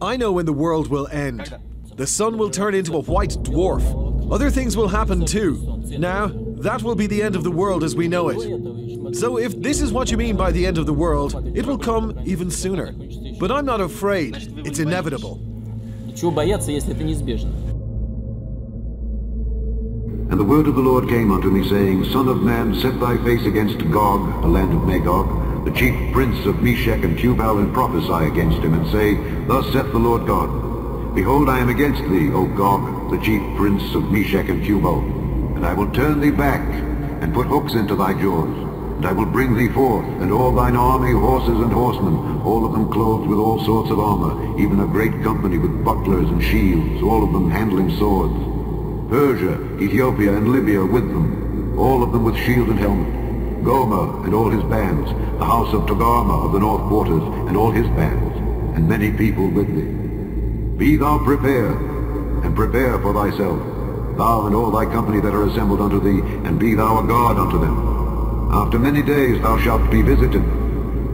I know when the world will end. The sun will turn into a white dwarf. Other things will happen too. Now, that will be the end of the world as we know it. So if this is what you mean by the end of the world, it will come even sooner. But I'm not afraid. It's inevitable. And the word of the Lord came unto me, saying, Son of man, set thy face against Gog, the land of Magog, the chief prince of Meshech and Tubal, and prophesy against him, and say, Thus saith the Lord God, Behold, I am against thee, O Gog, the chief prince of Meshech and Tubal, and I will turn thee back, and put hooks into thy jaws, and I will bring thee forth, and all thine army, horses and horsemen, all of them clothed with all sorts of armor, even a great company with bucklers and shields, all of them handling swords. Persia, Ethiopia, and Libya with them, all of them with shield and helmet. Gomer and all his bands, the house of Togarmah of the north quarters, and all his bands, and many people with thee. Be thou prepared, and prepare for thyself, thou and all thy company that are assembled unto thee, and be thou a guard unto them. After many days thou shalt be visited.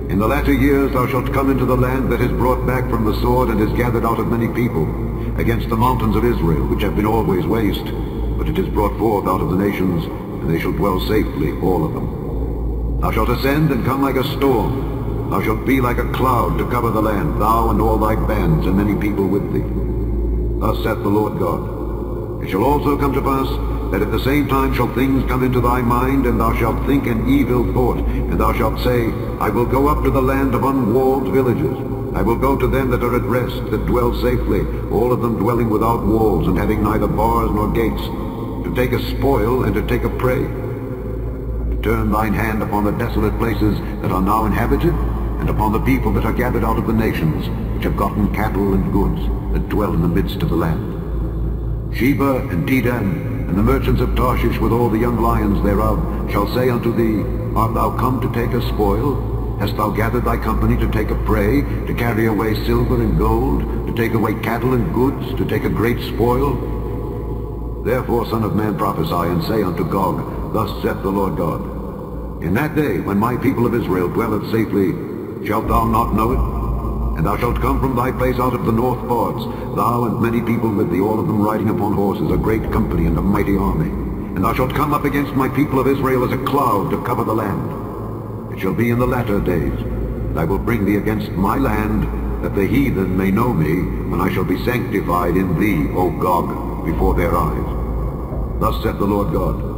In the latter years thou shalt come into the land that is brought back from the sword, and is gathered out of many people, against the mountains of Israel, which have been always waste, but it is brought forth out of the nations, and they shall dwell safely, all of them. Thou shalt ascend and come like a storm. Thou shalt be like a cloud to cover the land, thou and all thy bands, and many people with thee. Thus saith the Lord God. It shall also come to pass, that at the same time shall things come into thy mind, and thou shalt think an evil thought, and thou shalt say, I will go up to the land of unwalled villages. I will go to them that are at rest, that dwell safely, all of them dwelling without walls, and having neither bars nor gates, to take a spoil and to take a prey. To turn thine hand upon the desolate places that are now inhabited, and upon the people that are gathered out of the nations, which have gotten cattle and goods, that dwell in the midst of the land. Sheba and Dedan, and the merchants of Tarshish with all the young lions thereof, shall say unto thee, Art thou come to take a spoil? Hast thou gathered thy company to take a prey, to carry away silver and gold, to take away cattle and goods, to take a great spoil? Therefore, Son of man, prophesy, and say unto Gog, Thus saith the Lord God, In that day, when my people of Israel dwelleth safely, shalt thou not know it? And thou shalt come from thy place out of the north parts, thou and many people with thee, all of them riding upon horses, a great company and a mighty army. And thou shalt come up against my people of Israel as a cloud to cover the land. It shall be in the latter days, that I will bring thee against my land, that the heathen may know me, when I shall be sanctified in thee, O Gog, before their eyes. Thus saith the Lord God,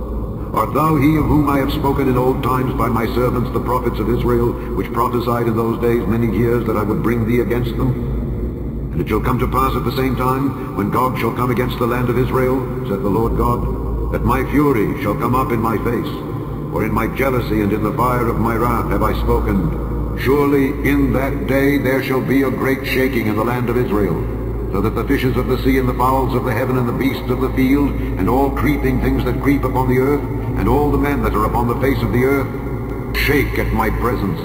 Art thou he of whom I have spoken in old times by my servants the prophets of Israel, which prophesied in those days many years that I would bring thee against them? And it shall come to pass at the same time, when Gog shall come against the land of Israel, saith the Lord God, that my fury shall come up in my face. For in my jealousy and in the fire of my wrath have I spoken. Surely in that day there shall be a great shaking in the land of Israel, so that the fishes of the sea and the fowls of the heaven and the beasts of the field, and all creeping things that creep upon the earth, and all the men that are upon the face of the earth, shake at my presence.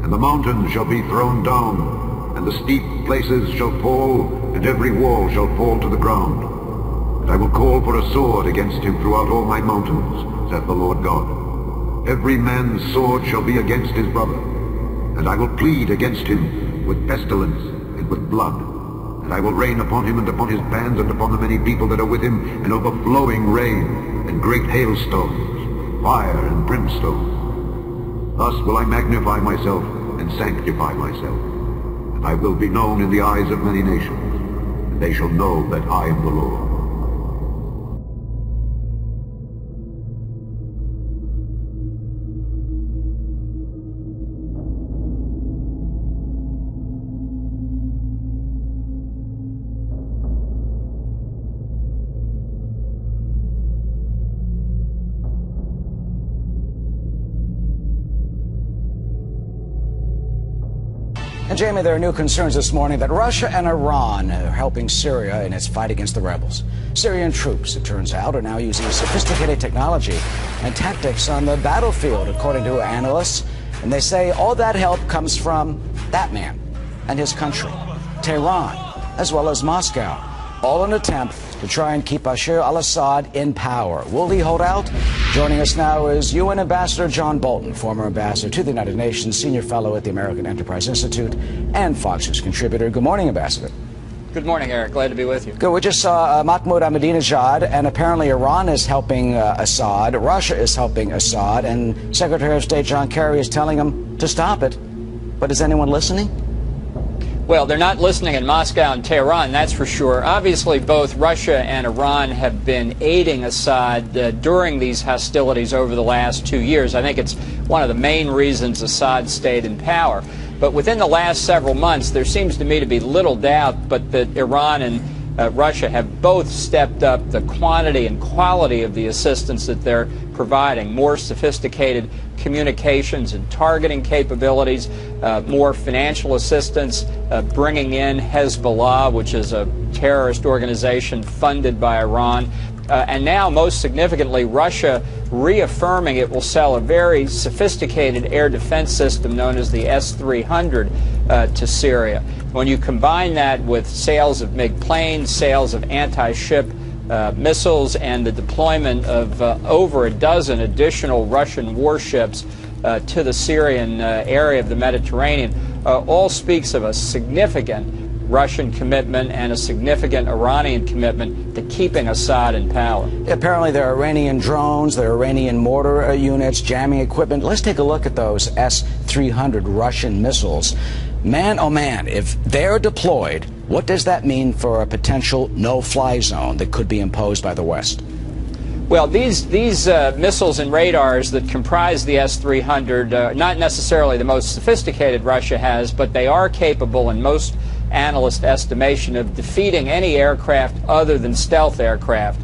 And the mountains shall be thrown down, and the steep places shall fall, and every wall shall fall to the ground. And I will call for a sword against him throughout all my mountains, saith the Lord God. Every man's sword shall be against his brother, and I will plead against him with pestilence and with blood. And I will rain upon him and upon his bands and upon the many people that are with him, an overflowing rain and great hailstones, fire and brimstone. Thus will I magnify myself and sanctify myself, and I will be known in the eyes of many nations, and they shall know that I am the Lord. And Jamie, there are new concerns this morning that Russia and Iran are helping Syria in its fight against the rebels. Syrian troops, it turns out, are now using sophisticated technology and tactics on the battlefield, according to analysts. And they say all that help comes from that man and his country, Tehran, as well as Moscow. all in an attempt to try and keep Bashar al-Assad in power. Will he hold out? Joining us now is UN Ambassador John Bolton, former ambassador to the United Nations, senior fellow at the American Enterprise Institute, and Fox News contributor. Good morning, Ambassador. Good morning, Eric. Glad to be with you. Good. We just saw Mahmoud Ahmadinejad, and apparently Iran is helping Assad, Russia is helping Assad, and Secretary of State John Kerry is telling him to stop it. But is anyone listening? Well, they're not listening in Moscow and Tehran, that's for sure. Obviously, both Russia and Iran have been aiding Assad during these hostilities over the last 2 years. I think it's one of the main reasons Assad stayed in power. But within the last several months, there seems to me to be little doubt but that Iran and Russia have both stepped up the quantity and quality of the assistance that they're providing. More sophisticated communications and targeting capabilities, more financial assistance, bringing in Hezbollah, which is a terrorist organization funded by Iran. And now, most significantly, Russia reaffirming it will sell a very sophisticated air defense system known as the S-300 to Syria. When you combine that with sales of MiG planes, sales of anti-ship missiles, and the deployment of over a dozen additional Russian warships to the Syrian area of the Mediterranean, all speaks of a significant Russian commitment and a significant Iranian commitment to keeping Assad in power. Apparently there are Iranian drones, there are Iranian mortar units, jamming equipment. Let's take a look at those S-300 Russian missiles. Man, oh man, if they're deployed, what does that mean for a potential no-fly zone that could be imposed by the West? Well, these missiles and radars that comprise the S-300, not necessarily the most sophisticated Russia has, but they are capable, in most analyst estimation, of defeating any aircraft other than stealth aircraft.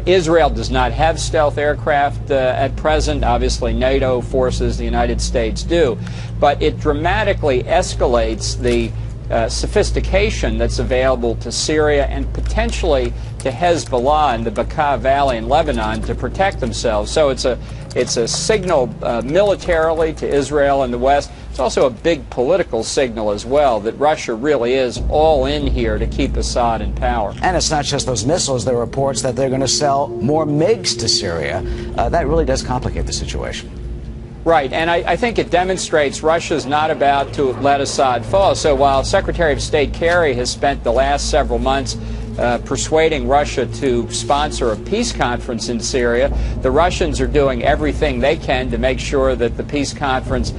Israel does not have stealth aircraft at present. Obviously, NATO forces, the United States do. But it dramatically escalates the sophistication that's available to Syria and potentially to Hezbollah in the Bekaa Valley in Lebanon to protect themselves. So it's a signal militarily to Israel and the West. It's also a big political signal as well that Russia really is all in here to keep Assad in power. And it's not just those missiles. There are reports that they're going to sell more MiGs to Syria. That really does complicate the situation. Right, and I think it demonstrates Russia's not about to let Assad fall. So while Secretary of State Kerry has spent the last several months persuading Russia to sponsor a peace conference in Syria, the Russians are doing everything they can to make sure that the peace conference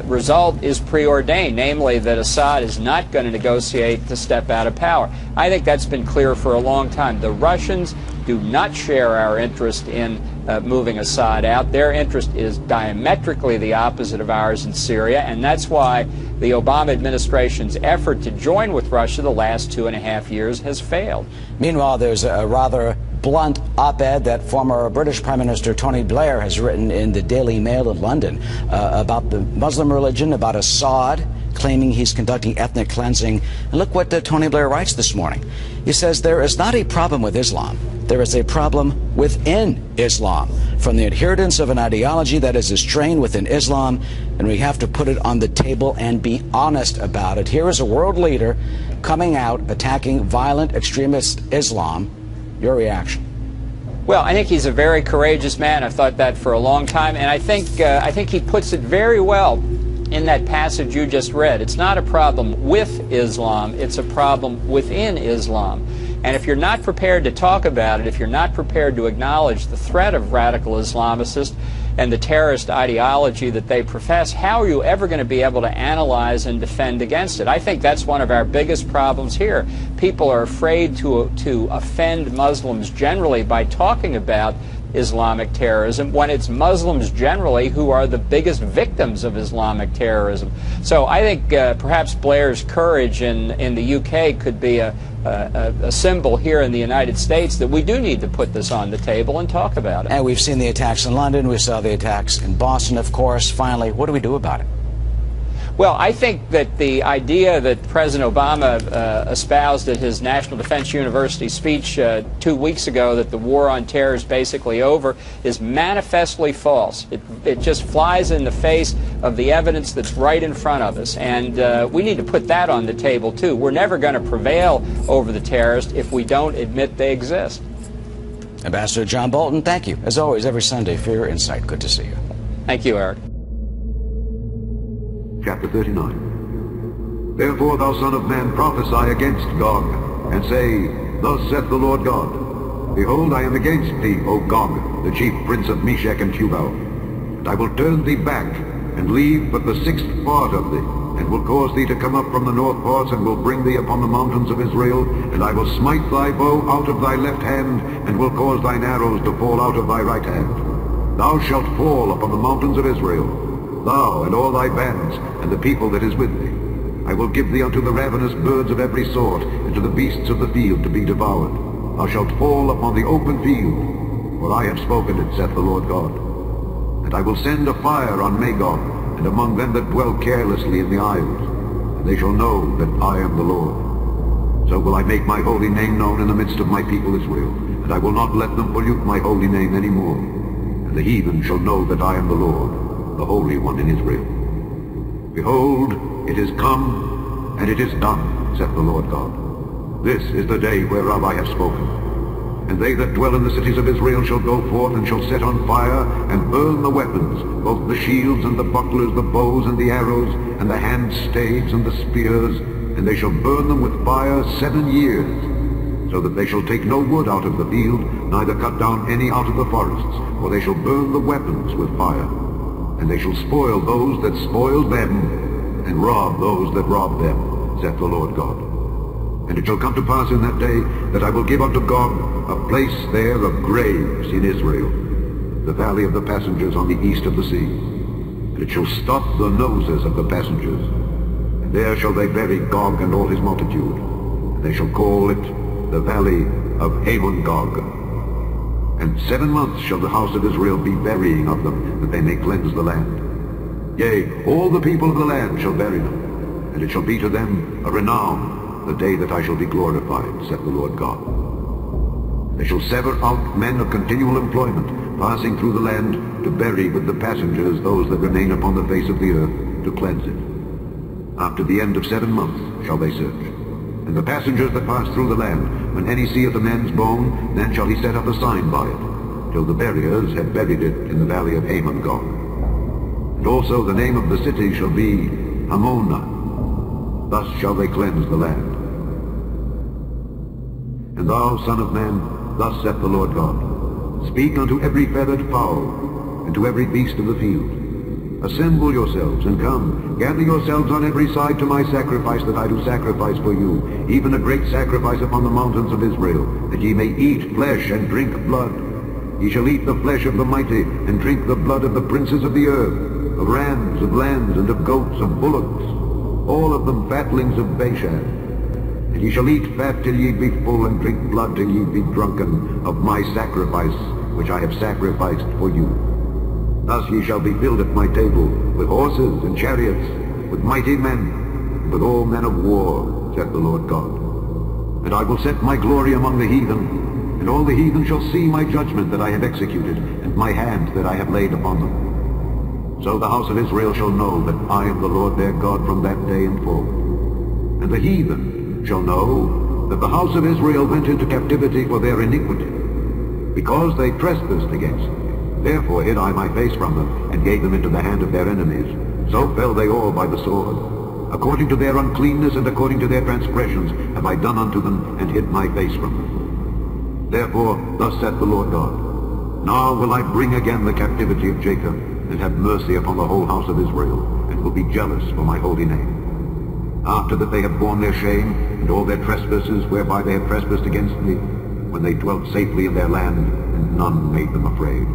result is preordained, namely that Assad is not going to negotiate to step out of power. I think that's been clear for a long time. The Russians do not share our interest in moving Assad out. Their interest is diametrically the opposite of ours in Syria, and that's why the Obama administration's effort to join with Russia the last 2.5 years has failed. Meanwhile, there's a rather blunt op-ed that former British Prime Minister Tony Blair has written in the Daily Mail of London about the Muslim religion, about Assad, claiming he's conducting ethnic cleansing. And look what Tony Blair writes this morning. He says, there is not a problem with Islam. There is a problem within Islam, from the adherents of an ideology that is strained within Islam, and we have to put it on the table and be honest about it. Here is a world leader coming out attacking violent extremist Islam. Your reaction? Well, I think he's a very courageous man. I've thought that for a long time, and I think he puts it very well in that passage you just read. It's not a problem with Islam, it's a problem within Islam. And if you're not prepared to talk about it, if you're not prepared to acknowledge the threat of radical Islamicists and the terrorist ideology that they profess, how are you ever going to be able to analyze and defend against it? I think that's one of our biggest problems here. People are afraid to offend Muslims generally by talking about Islamic terrorism when it's Muslims generally who are the biggest victims of Islamic terrorism. So I think perhaps Blair's courage in the UK could be a symbol here in the United States that we do need to put this on the table and talk about it. And we've seen the attacks in London, we saw the attacks in Boston, of course. Finally, what do we do about it? Well, I think that the idea that President Obama espoused at his National Defense University speech 2 weeks ago, that the war on terror is basically over, is manifestly false. It just flies in the face of the evidence that's right in front of us. And we need to put that on the table, too. We're never going to prevail over the terrorists if we don't admit they exist. Ambassador John Bolton, thank you, as always, every Sunday for your insight. Good to see you. Thank you, Eric. Chapter 39. Therefore, thou son of man, prophesy against Gog, and say, Thus saith the Lord God, Behold, I am against thee, O Gog, the chief prince of Meshech and Tubal, and I will turn thee back, and leave but the sixth part of thee, and will cause thee to come up from the north parts, and will bring thee upon the mountains of Israel, and I will smite thy bow out of thy left hand, and will cause thine arrows to fall out of thy right hand. Thou shalt fall upon the mountains of Israel, thou and all thy bands, and the people that is with thee. I will give thee unto the ravenous birds of every sort, and to the beasts of the field to be devoured. Thou shalt fall upon the open field, for I have spoken it, saith the Lord God. And I will send a fire on Magog, and among them that dwell carelessly in the isles, and they shall know that I am the Lord. So will I make my holy name known in the midst of my people Israel, and I will not let them pollute my holy name any more. And the heathen shall know that I am the Lord, the Holy One in Israel. Behold, it is come, and it is done, saith the Lord God. This is the day whereof I have spoken. And they that dwell in the cities of Israel shall go forth, and shall set on fire, and burn the weapons, both the shields and the bucklers, the bows and the arrows, and the hand staves and the spears, and they shall burn them with fire 7 years, so that they shall take no wood out of the field, neither cut down any out of the forests, for they shall burn the weapons with fire. And they shall spoil those that spoiled them, and rob those that robbed them, saith the Lord God. And it shall come to pass in that day that I will give unto Gog a place there of graves in Israel, the valley of the passengers on the east of the sea. And it shall stop the noses of the passengers, and there shall they bury Gog and all his multitude, and they shall call it the valley of Hamon-Gog. And 7 months shall the house of Israel be burying of them, that they may cleanse the land. Yea, all the people of the land shall bury them, and it shall be to them a renown, the day that I shall be glorified, saith the Lord God. They shall sever out men of continual employment, passing through the land, to bury with the passengers those that remain upon the face of the earth, to cleanse it. After the end of 7 months shall they search. And the passengers that pass through the land, when any seeth a man's bone, then shall he set up a sign by it, till the buriers have buried it in the valley of Hamon-Gog. And also the name of the city shall be Hamona. Thus shall they cleanse the land. And thou, son of man, thus saith the Lord God, Speak unto every feathered fowl, and to every beast of the field. Assemble yourselves, and come, gather yourselves on every side to my sacrifice that I do sacrifice for you, even a great sacrifice upon the mountains of Israel, that ye may eat flesh and drink blood. Ye shall eat the flesh of the mighty, and drink the blood of the princes of the earth, of rams, of lambs, and of goats, of bullocks, all of them fatlings of Bashan. And ye shall eat fat till ye be full, and drink blood till ye be drunken of my sacrifice, which I have sacrificed for you. Thus ye shall be filled at my table, with horses and chariots, with mighty men, and with all men of war, saith the Lord God. And I will set my glory among the heathen, and all the heathen shall see my judgment that I have executed, and my hand that I have laid upon them. So the house of Israel shall know that I am the Lord their God from that day and forward. And the heathen shall know that the house of Israel went into captivity for their iniquity, because they trespassed against me. Therefore hid I my face from them, and gave them into the hand of their enemies. So fell they all by the sword. According to their uncleanness and according to their transgressions have I done unto them, and hid my face from them. Therefore thus saith the Lord God, Now will I bring again the captivity of Jacob, and have mercy upon the whole house of Israel, and will be jealous for my holy name. After that they have borne their shame, and all their trespasses whereby they have trespassed against me, when they dwelt safely in their land, and none made them afraid.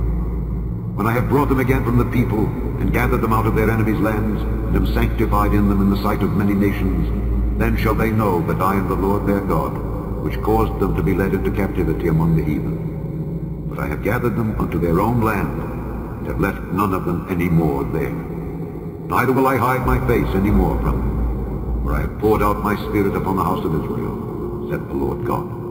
When I have brought them again from the people, and gathered them out of their enemies' lands, and am sanctified in them in the sight of many nations, then shall they know that I am the Lord their God, which caused them to be led into captivity among the heathen. But I have gathered them unto their own land, and have left none of them any more there. neither will I hide my face any more from them. For I have poured out my Spirit upon the house of Israel, saith the Lord God.